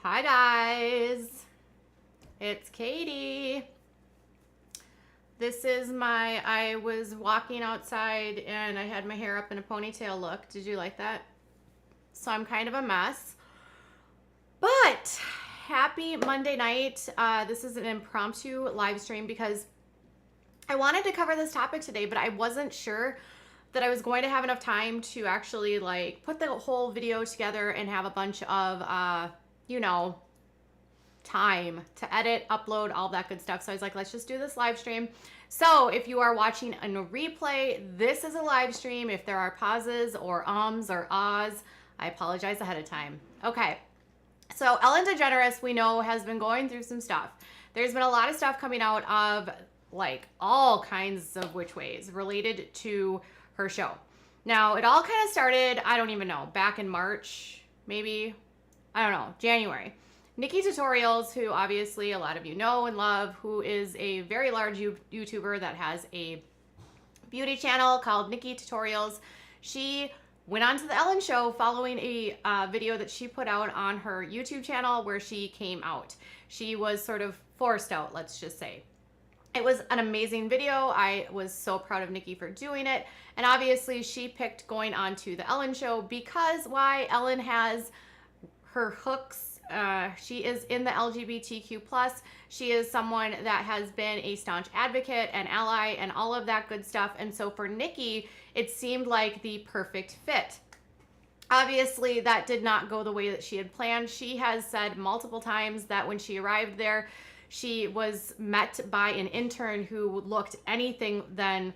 Hi guys, it's Katie. I was walking outside and I had my hair up in a ponytail look. Did you like that? So I'm kind of a mess. But happy Monday night. This is an impromptu live stream because I wanted to cover this topic today, but I wasn't sure that I was going to have enough time to actually put the whole video together and have a bunch of, time to edit, upload, all that good stuff. So I was like, let's just do this live stream. So if you are watching a replay, this is a live stream. If there are pauses or ums or ahs, I apologize ahead of time. Okay. So Ellen DeGeneres, we know, has been going through some stuff. There's been a lot of stuff coming out of all kinds of which ways related to her show. Now, it all kind of started, I don't even know, back in March, maybe, I don't know, January. Nikki Tutorials, who obviously a lot of you know and love, who is a very large YouTuber that has a beauty channel called Nikki Tutorials. She went on to the Ellen Show following a video that she put out on her YouTube channel where she came out. She was sort of forced out, let's just say. It was an amazing video. I was so proud of Nikki for doing it. And obviously she picked going on to the Ellen Show because why? Ellen has her hooks. She is in the LGBTQ+. She is someone that has been a staunch advocate and ally and all of that good stuff. And so for Nikki, it seemed like the perfect fit. Obviously, that did not go the way that she had planned. She has said multiple times that when she arrived there, she was met by an intern who looked anything than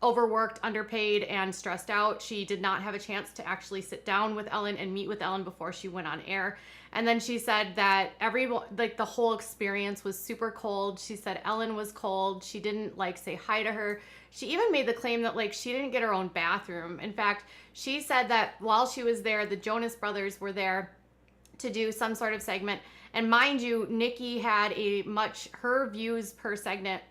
overworked, underpaid, and stressed out. She did not have a chance to actually sit down with Ellen and meet with Ellen before she went on air. And then she said that the whole experience was super cold. She said Ellen was cold. She didn't say hi to her. She even made the claim that she didn't get her own bathroom. In fact, she said that while she was there, the Jonas Brothers were there to do some sort of segment. And mind you, Nikki had her views per segment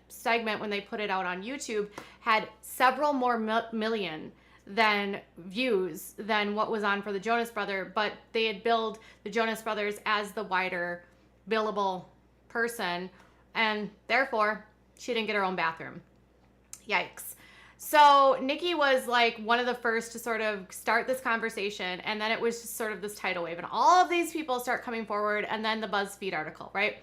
when they put it out on YouTube had several more million than views than what was on for the Jonas Brother, but they had billed the Jonas Brothers as the wider billable person, and therefore she didn't get her own bathroom. Yikes. So Nikki was one of the first to sort of start this conversation, and then it was just sort of this tidal wave, and all of these people start coming forward, and then the BuzzFeed article, right?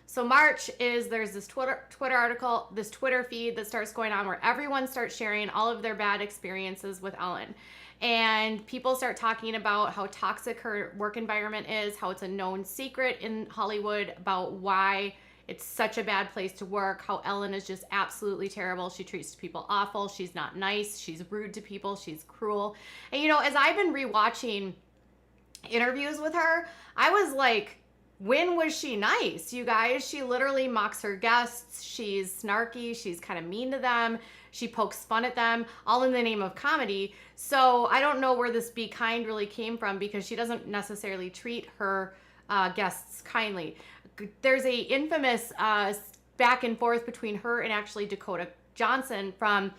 So March there's this Twitter article, this Twitter feed that starts going on where everyone starts sharing all of their bad experiences with Ellen. And people start talking about how toxic her work environment is, how it's a known secret in Hollywood about why it's such a bad place to work, how Ellen is just absolutely terrible. She treats people awful. She's not nice. She's rude to people. She's cruel. And, as I've been rewatching interviews with her, I was like, when was she nice, you guys? She literally mocks her guests. She's snarky. She's kind of mean to them. She pokes fun at them, all in the name of comedy. So I don't know where this be kind really came from because she doesn't necessarily treat her guests kindly. There's a infamous back and forth between her and actually Dakota Johnson from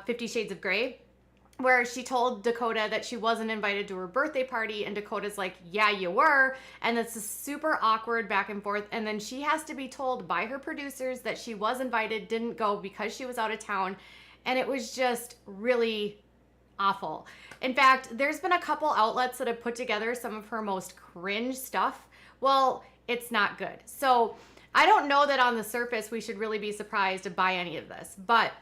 50 Shades of Grey, where she told Dakota that she wasn't invited to her birthday party, and Dakota's like, yeah, you were. And it's a super awkward back and forth. And then she has to be told by her producers that she was invited, didn't go because she was out of town. And it was just really awful. In fact, there's been a couple outlets that have put together some of her most cringe stuff. Well, it's not good. So I don't know that on the surface we should really be surprised by any of this, but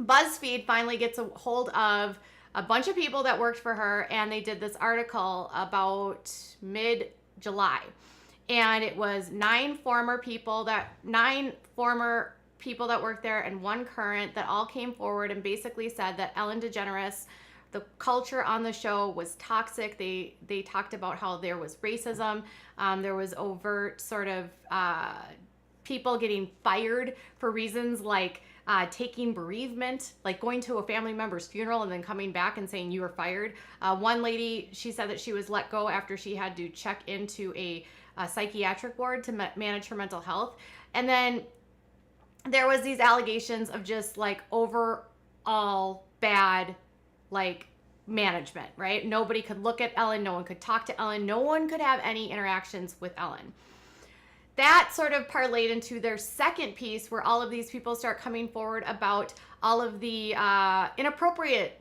BuzzFeed finally gets a hold of a bunch of people that worked for her, and they did this article about mid-July. And it was 9 former people that worked there and 1 current that all came forward and basically said that Ellen DeGeneres, the culture on the show was toxic. They talked about how there was racism. There was overt sort of people getting fired for reasons like taking bereavement, like going to a family member's funeral and then coming back and saying you were fired. One lady, she said that she was let go after she had to check into a psychiatric ward to manage her mental health. And then there was these allegations of just overall bad management, right? Nobody could look at Ellen. No one could talk to Ellen. No one could have any interactions with Ellen. That sort of parlayed into their second piece, where all of these people start coming forward about all of the inappropriate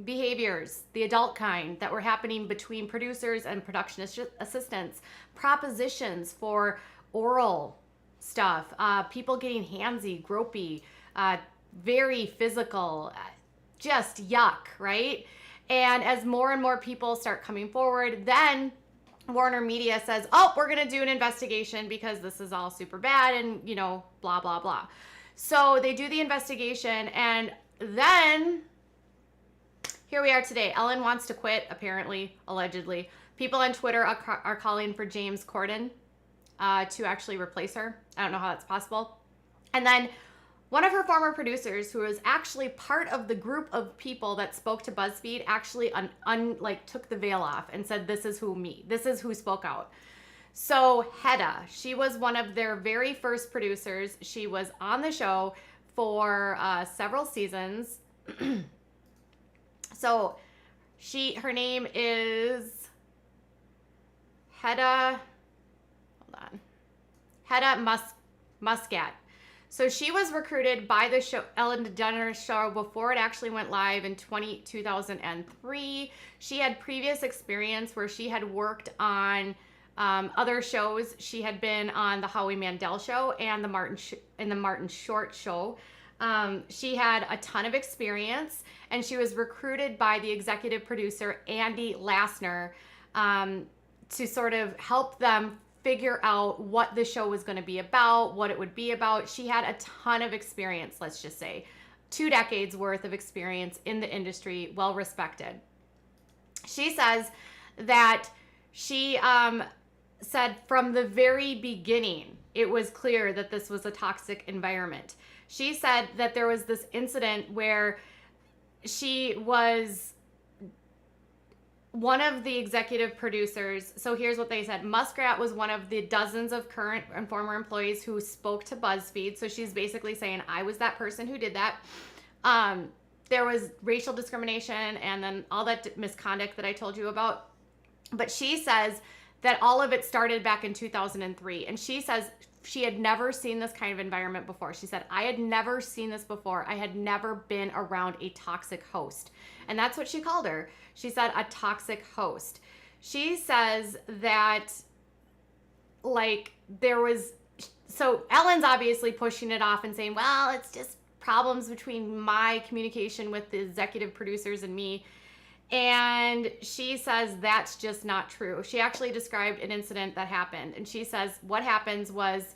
behaviors, the adult kind, that were happening between producers and production assistants, propositions for oral stuff, people getting handsy, gropey, very physical, just yuck, right? And as more and more people start coming forward, then Warner Media says, oh, we're going to do an investigation because this is all super bad and, you know, blah, blah, blah. So they do the investigation, and then here we are today. Ellen wants to quit, apparently, allegedly. People on Twitter are calling for James Corden to actually replace her. I don't know how that's possible. And then one of her former producers, who was actually part of the group of people that spoke to BuzzFeed, actually took the veil off and said, this is who spoke out. So Hedda, she was one of their very first producers. She was on the show for several seasons. So her name is Hedda, Hedda Muscat. So she was recruited by the show, Ellen DeGeneres show, before it actually went live in 2003. She had previous experience where she had worked on other shows. She had been on the Howie Mandel show and the Martin Short show. She had a ton of experience, and she was recruited by the executive producer, Andy Lassner, to sort of help them figure out what the show was going to be about, what it would be about. She had a ton of experience, let's just say 2 decades worth of experience in the industry, well respected. She says that she said from the very beginning, it was clear that this was a toxic environment. She said that there was this incident where she was one of the executive producers. So here's what they said. Muscat was one of the dozens of current and former employees who spoke to BuzzFeed. So she's basically saying, I was that person who did that. There was racial discrimination and then all that misconduct that I told you about. But she says that all of it started back in 2003. And she says she had never seen this kind of environment before. She said, I had never seen this before. I had never been around a toxic host. And that's what she called her. She said a toxic host. She says that, so Ellen's obviously pushing it off and saying, well, it's just problems between my communication with the executive producers and me. And she says that's just not true. She actually described an incident that happened. And she says what happens was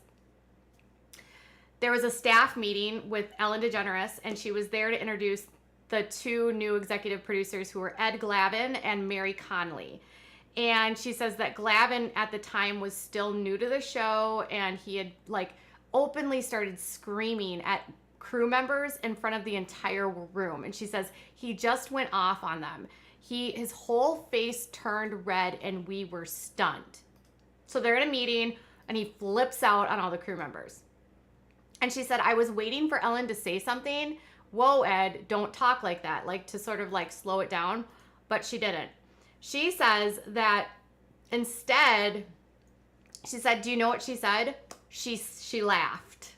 there was a staff meeting with Ellen DeGeneres, and she was there to introduce the 2 new executive producers, who were Ed Glavin and Mary Conley. And she says that Glavin at the time was still new to the show, and he had openly started screaming at crew members in front of the entire room. And she says he just went off on them. His whole face turned red, and we were stunned. So they're in a meeting, and he flips out on all the crew members. And she said, I was waiting for Ellen to say something. Whoa, Ed, don't talk like that, to sort of slow it down. But she didn't. She says that instead, she said, do you know what she said? She laughed.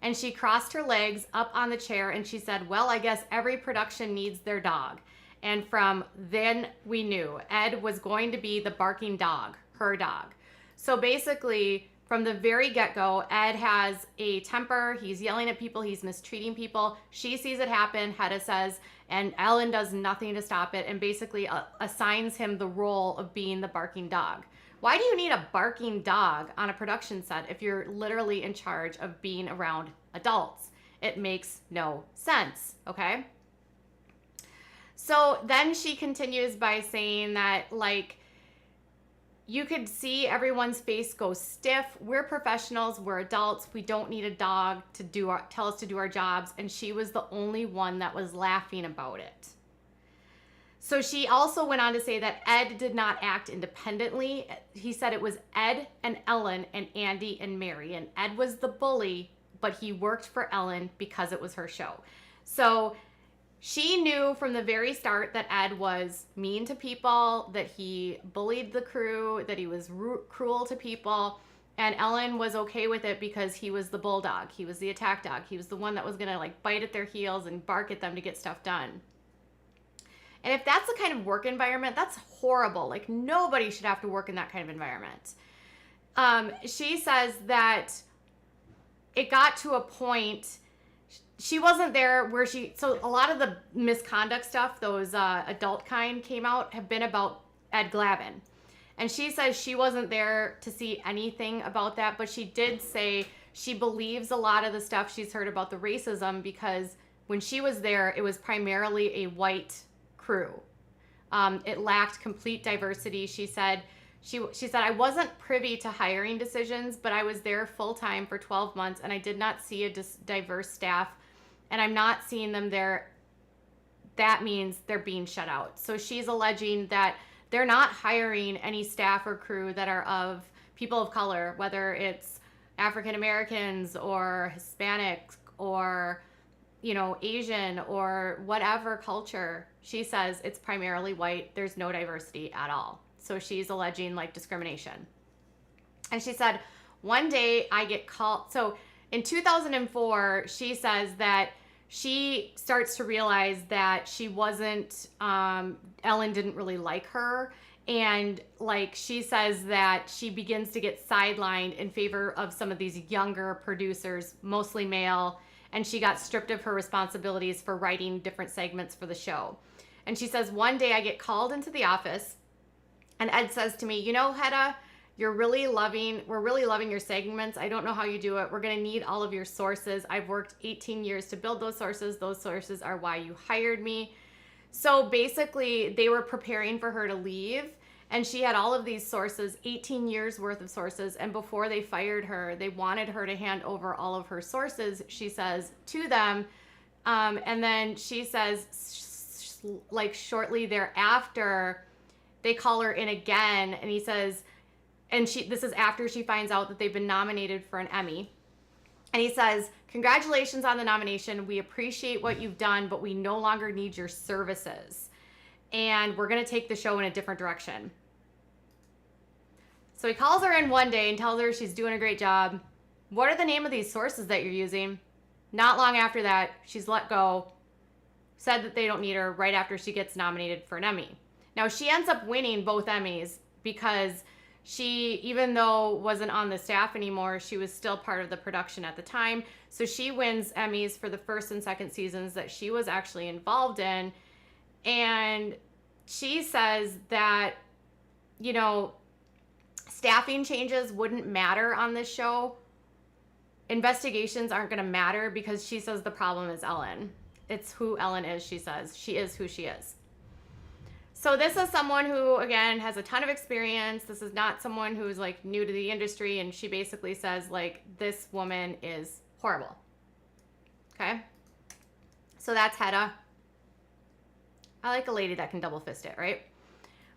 And she crossed her legs up on the chair, and she said, well, I guess every production needs their dog. And from then we knew Ed was going to be the barking dog, her dog. So basically, from the very get-go, Ed has a temper. He's yelling at people. He's mistreating people. She sees it happen, Hedda says, and Ellen does nothing to stop it and basically assigns him the role of being the barking dog. Why do you need a barking dog on a production set if you're literally in charge of being around adults? It makes no sense, okay? So then she continues by saying that, you could see everyone's face go stiff. We're professionals. We're adults. We don't need a dog to tell us to do our jobs. And she was the only one that was laughing about it. So she also went on to say that Ed did not act independently. He said it was Ed and Ellen and Andy and Mary. And Ed was the bully, but he worked for Ellen because it was her show. So She knew from the very start that Ed was mean to people, that he bullied the crew, that he was cruel to people. And Ellen was okay with it because he was the bulldog. He was the attack dog. He was the one that was going to like bite at their heels and bark at them to get stuff done. And if that's the kind of work environment, that's horrible. Like nobody should have to work in that kind of environment. She says that it got to a point, she wasn't there where so a lot of the misconduct stuff, those adult kind came out, have been about Ed Glavin. And she says she wasn't there to see anything about that, but she did say she believes a lot of the stuff she's heard about the racism because when she was there, it was primarily a white crew. It lacked complete diversity. She said, I wasn't privy to hiring decisions, but I was there full time for 12 months and I did not see a diverse staff, and I'm not seeing them there. That means they're being shut out. So she's alleging that they're not hiring any staff or crew that are of people of color, whether it's African Americans or Hispanics or, you know, Asian or whatever culture. She says it's primarily white. There's no diversity at all. So she's alleging like discrimination. And she said, one day I get called. So in 2004, she says that she starts to realize that she wasn't, Ellen didn't really like her. And like she says that she begins to get sidelined in favor of some of these younger producers, mostly male. And she got stripped of her responsibilities for writing different segments for the show. And she says, one day I get called into the office and Ed says to me, you know, Hedda, we're really loving your segments. I don't know how you do it. We're going to need all of your sources. I've worked 18 years to build those sources. Those sources are why you hired me. So basically they were preparing for her to leave and she had all of these sources, 18 years worth of sources. And before they fired her, they wanted her to hand over all of her sources, she says, to them. And then she says, like shortly thereafter, they call her in again and he says, and this is after she finds out that they've been nominated for an Emmy. And he says, congratulations on the nomination. We appreciate what you've done, but we no longer need your services. And we're going to take the show in a different direction. So he calls her in one day and tells her she's doing a great job. What are the name of these sources that you're using? Not long after that, she's let go, said that they don't need her right after she gets nominated for an Emmy. Now, she ends up winning both Emmys because she, even though wasn't on the staff anymore, she was still part of the production at the time. So she wins Emmys for the first and second seasons that she was actually involved in. And she says that, you know, staffing changes wouldn't matter on this show. Investigations aren't going to matter because she says the problem is Ellen. It's who Ellen is, she says. She is who she is. So this is someone who, again, has a ton of experience. This is not someone who's like new to the industry. And she basically says like, this woman is horrible. Okay. So that's Hedda. I like a lady that can double fist it, right?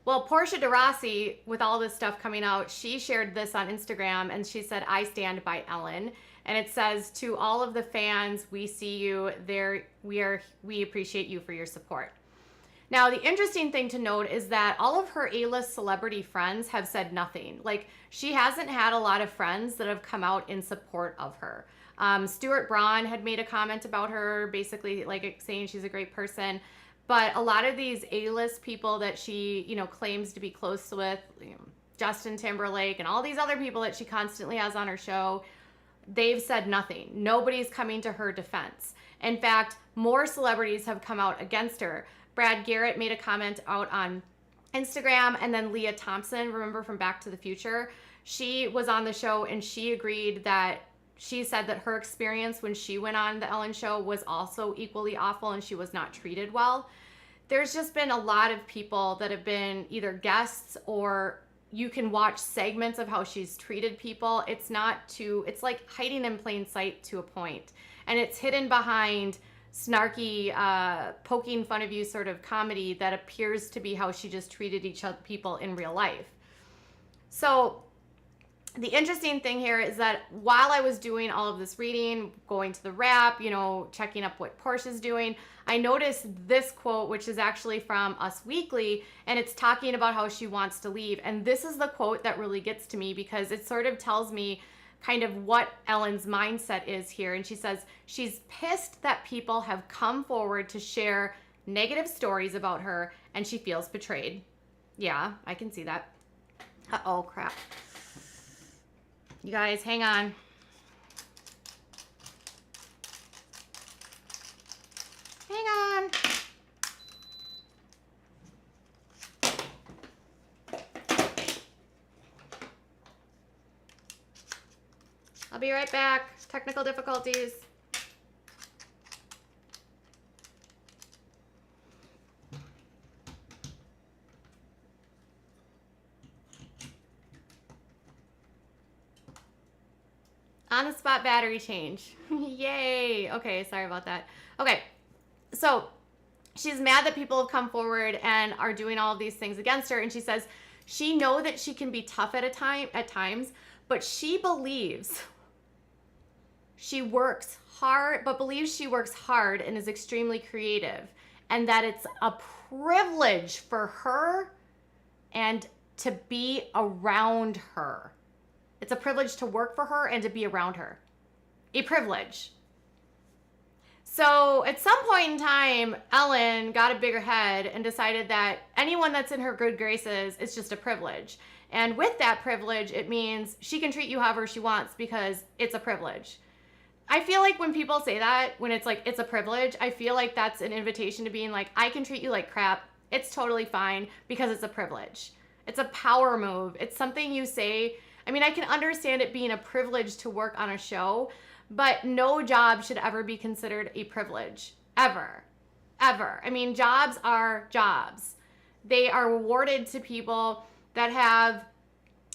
Well, Portia de Rossi, with all this stuff coming out, she shared this on Instagram and she said, I stand by Ellen. And it says, to all of the fans, we see you there. We appreciate you for your support. Now, the interesting thing to note is that all of her A-list celebrity friends have said nothing. Like, she hasn't had a lot of friends that have come out in support of her. Stuart Braun had made a comment about her, basically like saying she's a great person. But a lot of these A-list people that she, you know, claims to be close with, you know, Justin Timberlake and all these other people that she constantly has on her show, they've said nothing. Nobody's coming to her defense. In fact, more celebrities have come out against her. Brad Garrett made a comment out on Instagram, and then Leah Thompson, remember from Back to the Future, she was on the show and she agreed that she said that her experience when she went on the Ellen show was also equally awful and she was not treated well. There's just been a lot of people that have been either guests or you can watch segments of how she's treated people. It's like hiding in plain sight to a point. And it's hidden behind snarky, poking fun of you sort of comedy that appears to be how she just treated people in real life. So the interesting thing here is that while I was doing all of this reading, going to the wrap, you know, checking up what Portia's doing, I noticed this quote, which is actually from Us Weekly, and it's talking about how she wants to leave. And this is the quote that really gets to me because it sort of tells me kind of what Ellen's mindset is here. And she says she's pissed that people have come forward to share negative stories about her and she feels betrayed. Yeah, I can see that. Oh, crap. You guys, hang on. Hang on. I'll be right back. Technical difficulties. On the spot battery change. Yay. Okay, sorry about that. Okay, so she's mad that people have come forward and are doing all of these things against her. And she says she knows that she can be tough at times, but she believes she works hard, but believes she works hard and is extremely creative. And that it's a privilege for her and to be around her. It's a privilege to work for her and to be around her. A privilege. So at some point in time, Ellen got a bigger head and decided that anyone that's in her good graces is just a privilege. And with that privilege, it means she can treat you however she wants because it's a privilege. I feel like when people say that, when it's like, it's a privilege, I feel like that's an invitation to being like, I can treat you like crap. It's totally fine because it's a privilege. It's a power move. It's something you say. I mean, I can understand it being a privilege to work on a show, but no job should ever be considered a privilege. Ever. Ever. I mean, jobs are jobs. They are awarded to people that have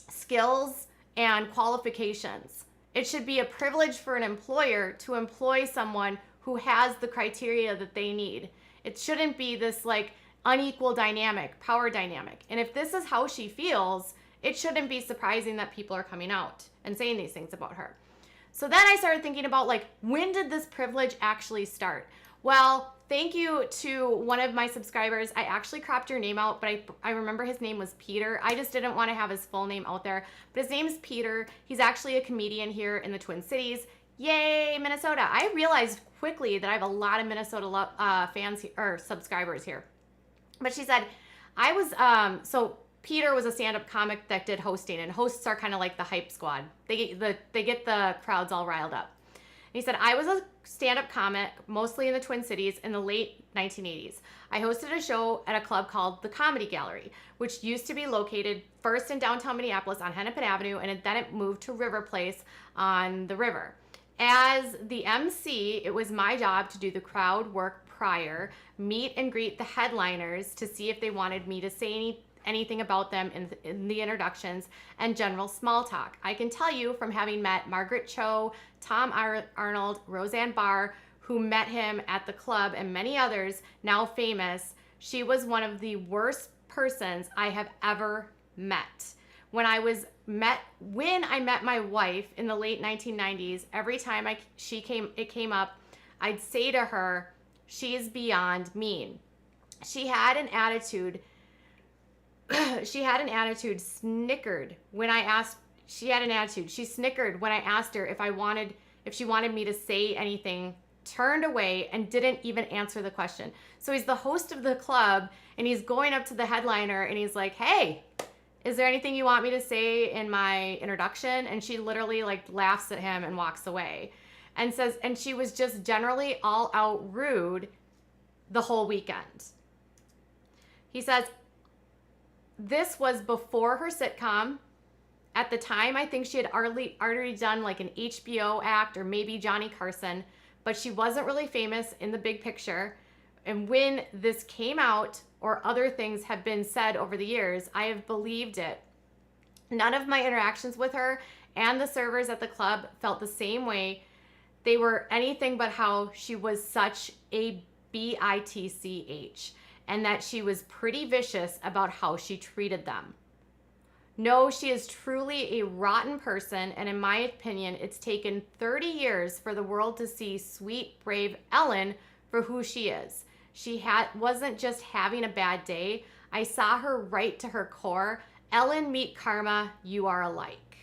skills and qualifications. It should be a privilege for an employer to employ someone who has the criteria that they need. It shouldn't be this like unequal dynamic, power dynamic. And if this is how she feels, it shouldn't be surprising that people are coming out and saying these things about her. So then I started thinking about like, when did this privilege actually start? Well, thank you to one of my subscribers. I actually cropped your name out, but I remember his name was Peter. I just didn't want to have his full name out there, but his name's Peter. He's actually a comedian here in the Twin Cities. Yay, Minnesota. I realized quickly that I have a lot of Minnesota fans or subscribers here. But she said, I was, so Peter was a stand-up comic that did hosting, and hosts are kind of like the hype squad. They get the crowds all riled up. And he said, I was a stand-up comic, mostly in the Twin Cities, in the late 1980s. I hosted a show at a club called the Comedy Gallery, which used to be located first in downtown Minneapolis on Hennepin Avenue, and then it moved to River Place on the river. As the MC, it was my job to do the crowd work prior, meet and greet the headliners to see if they wanted me to say anything about them in the introductions, and general small talk. I can tell you from having met Margaret Cho, Tom Arnold, Roseanne Barr, who met him at the club, and many others now famous, she was one of the worst persons I have ever met. When I met my wife in the late 1990s, every time it came up, I'd say to her, she's beyond mean. She had an attitude, snickered when I asked, she snickered when I asked her if she wanted me to say anything, turned away and didn't even answer the question. So he's the host of the club and he's going up to the headliner and he's like, hey, is there anything you want me to say in my introduction? And she literally like laughs at him and walks away and says, and she was just generally all out rude the whole weekend. He says, this was before her sitcom. At the time, I think she had already done like an HBO act or maybe Johnny Carson, but she wasn't really famous in the big picture. And when this came out or other things have been said over the years, I have believed it. None of my interactions with her and the servers at the club felt the same way. They were anything but how she was such a bitch and that she was pretty vicious about how she treated them. No, she is truly a rotten person, and in my opinion, it's taken 30 years for the world to see sweet, brave Ellen for who she is. She wasn't just having a bad day. I saw her right to her core. Ellen, meet karma, you are alike.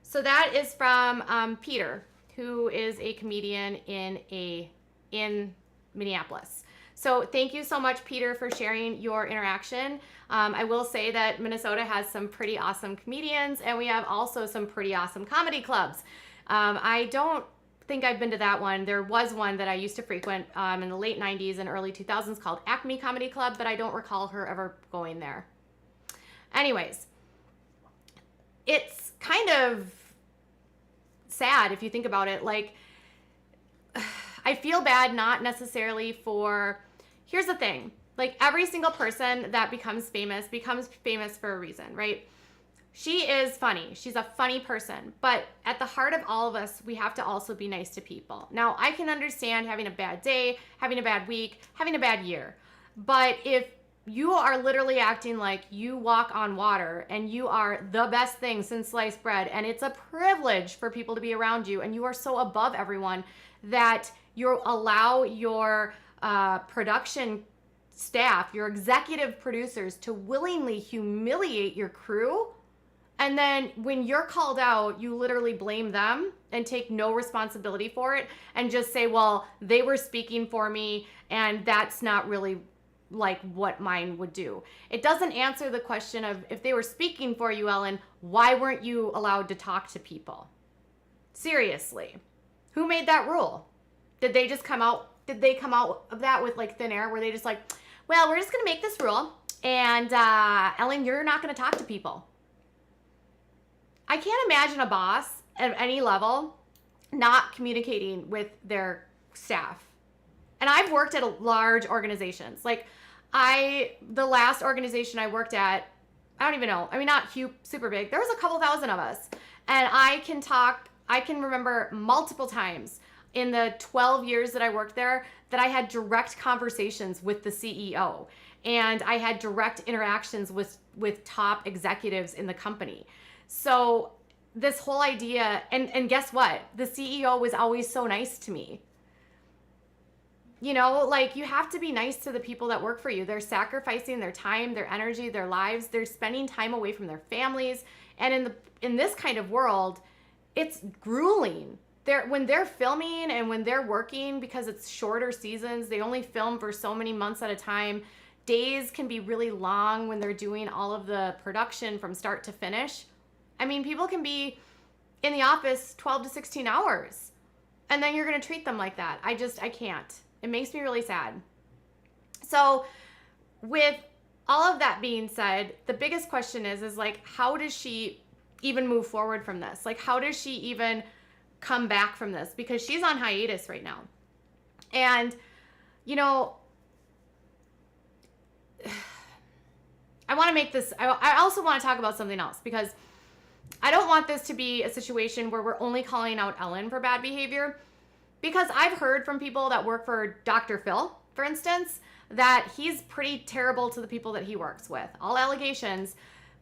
So that is from Peter, who is a comedian in Minneapolis. So thank you so much, Peter, for sharing your interaction. I will say that Minnesota has some pretty awesome comedians, and we have also some pretty awesome comedy clubs. I don't think I've been to that one. There was one that I used to frequent in the late 90s and early 2000s called Acme Comedy Club, but I don't recall her ever going there. Anyways, it's kind of sad if you think about it. Like, I feel bad not necessarily for, here's the thing, like every single person that becomes famous for a reason, right? She is funny. She's a funny person, but at the heart of all of us, we have to also be nice to people. Now, I can understand having a bad day, having a bad week, having a bad year, but if you are literally acting like you walk on water and you are the best thing since sliced bread, and it's a privilege for people to be around you, and you are so above everyone that you allow your production staff, your executive producers, to willingly humiliate your crew. And then when you're called out, you literally blame them and take no responsibility for it and just say, well, they were speaking for me and that's not really like what mine would do. It doesn't answer the question of, if they were speaking for you, Ellen, why weren't you allowed to talk to people? Seriously. Who made that rule? Did they come out of that with like thin air? Were they just like, well, we're just going to make this rule and Ellen, you're not going to talk to people. I can't imagine a boss at any level not communicating with their staff. And I've worked at large organizations. Like the last organization I worked at, I don't even know. I mean, not huge, super big. There was a couple thousand of us. And I can remember multiple times in the 12 years that I worked there that I had direct conversations with the CEO. And I had direct interactions with top executives in the company. So this whole idea, and guess what? The CEO was always so nice to me. You know, like you have to be nice to the people that work for you. They're sacrificing their time, their energy, their lives. They're spending time away from their families. And in this kind of world, it's grueling. When they're filming and when they're working, because it's shorter seasons, they only film for so many months at a time. Days can be really long when they're doing all of the production from start to finish. I mean, people can be in the office 12 to 16 hours, and then you're going to treat them like that. I can't. It makes me really sad. So with all of that being said, the biggest question is like, how does she even move forward from this? Like, how does she even come back from this? Because she's on hiatus right now. And, you know, I want to make this, I also want to talk about something else, because I don't want this to be a situation where we're only calling out Ellen for bad behavior, because I've heard from people that work for Dr. Phil, for instance, that he's pretty terrible to the people that he works with. All allegations.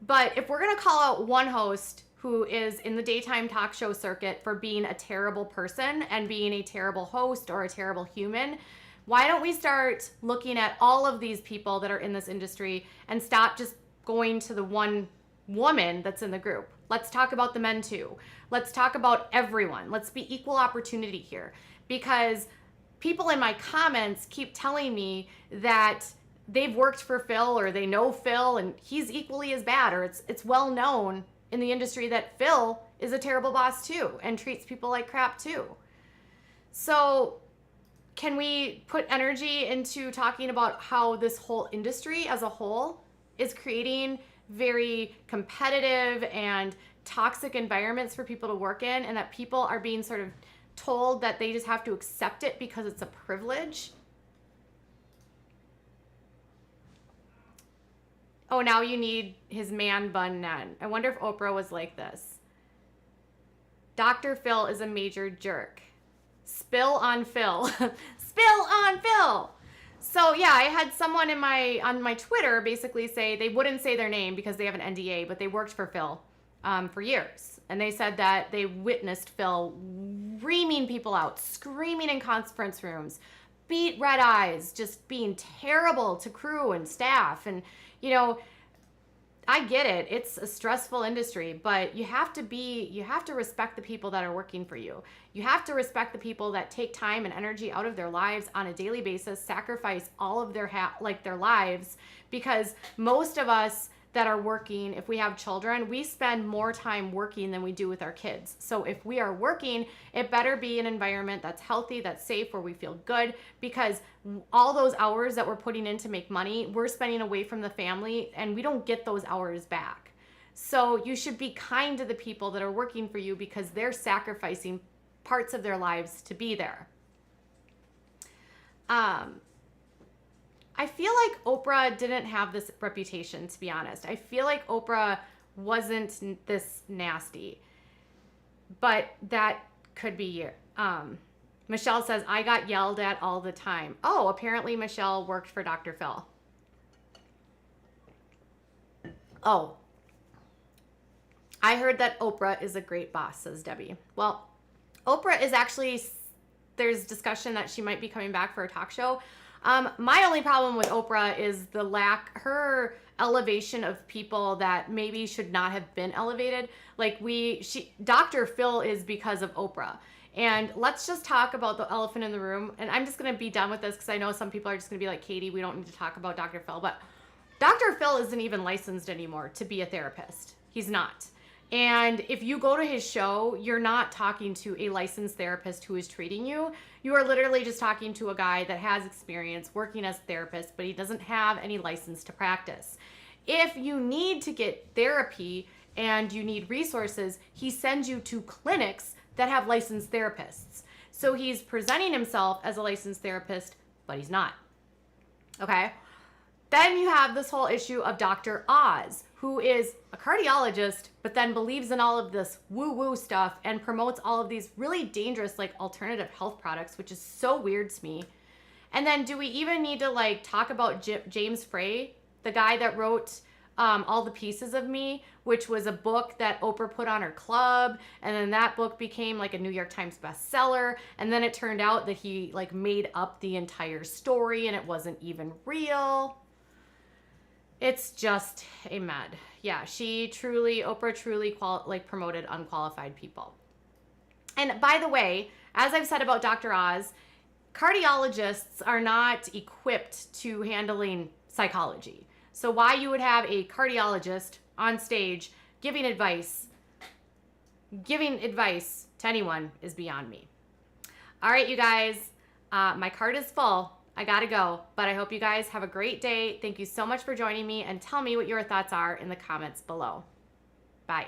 But if we're going to call out one host who is in the daytime talk show circuit for being a terrible person and being a terrible host or a terrible human, why don't we start looking at all of these people that are in this industry and stop just going to the one woman that's in the group? Let's talk about the men too. Let's talk about everyone. Let's be equal opportunity here, because people in my comments keep telling me that they've worked for Phil or they know Phil and he's equally as bad, or it's well known in the industry that Phil is a terrible boss too and treats people like crap too. So can we put energy into talking about how this whole industry as a whole is creating very competitive and toxic environments for people to work in, and that people are being sort of told that they just have to accept it because it's a privilege? Oh, now you need his man bun Nen. I wonder if Oprah was like this. Dr. Phil is a major jerk. Spill on Phil. Spill on Phil. So yeah, I had someone on my Twitter basically say they wouldn't say their name because they have an NDA, but they worked for Phil for years, and they said that they witnessed Phil reaming people out, screaming in conference rooms, beat red eyes, just being terrible to crew and staff, and you know. I get it. It's a stressful industry, but you have to respect the people that are working for you. You have to respect the people that take time and energy out of their lives on a daily basis, sacrifice all of their their lives, because most of us that are working, if we have children, we spend more time working than we do with our kids. So if we are working, it better be an environment that's healthy, that's safe, where we feel good, because all those hours that we're putting in to make money, we're spending away from the family, and we don't get those hours back. So you should be kind to the people that are working for you because they're sacrificing parts of their lives to be there. I feel like Oprah didn't have this reputation, to be honest. I feel like Oprah wasn't this nasty, but that could be. Michelle says, I got yelled at all the time. Oh, apparently Michelle worked for Dr. Phil. Oh, I heard that Oprah is a great boss, says Debbie. Well, Oprah is actually, there's discussion that she might be coming back for a talk show. My only problem with Oprah is her elevation of people that maybe should not have been elevated. Like Dr. Phil is because of Oprah. And let's just talk about the elephant in the room. And I'm just going to be done with this because I know some people are just going to be like, Katie, we don't need to talk about Dr. Phil. But Dr. Phil isn't even licensed anymore to be a therapist. He's not. And if you go to his show, you're not talking to a licensed therapist who is treating you. You are literally just talking to a guy that has experience working as a therapist, but he doesn't have any license to practice. If you need to get therapy and you need resources, he sends you to clinics that have licensed therapists. So he's presenting himself as a licensed therapist, but he's not. Okay? Then you have this whole issue of Dr. Oz, who is a cardiologist, but then believes in all of this woo-woo stuff and promotes all of these really dangerous like alternative health products, which is so weird to me. And then do we even need to like talk about James Frey, the guy that wrote All the Pieces of Me, which was a book that Oprah put on her club, and then that book became like a New York Times bestseller, and then it turned out that he like made up the entire story and it wasn't even real. It's just a med. Yeah, Oprah truly promoted unqualified people. And by the way, as I've said about Dr. Oz, cardiologists are not equipped to handling psychology. So why you would have a cardiologist on stage giving advice to anyone is beyond me. All right, you guys, my card is full. I gotta go, but I hope you guys have a great day. Thank you so much for joining me, and tell me what your thoughts are in the comments below. Bye.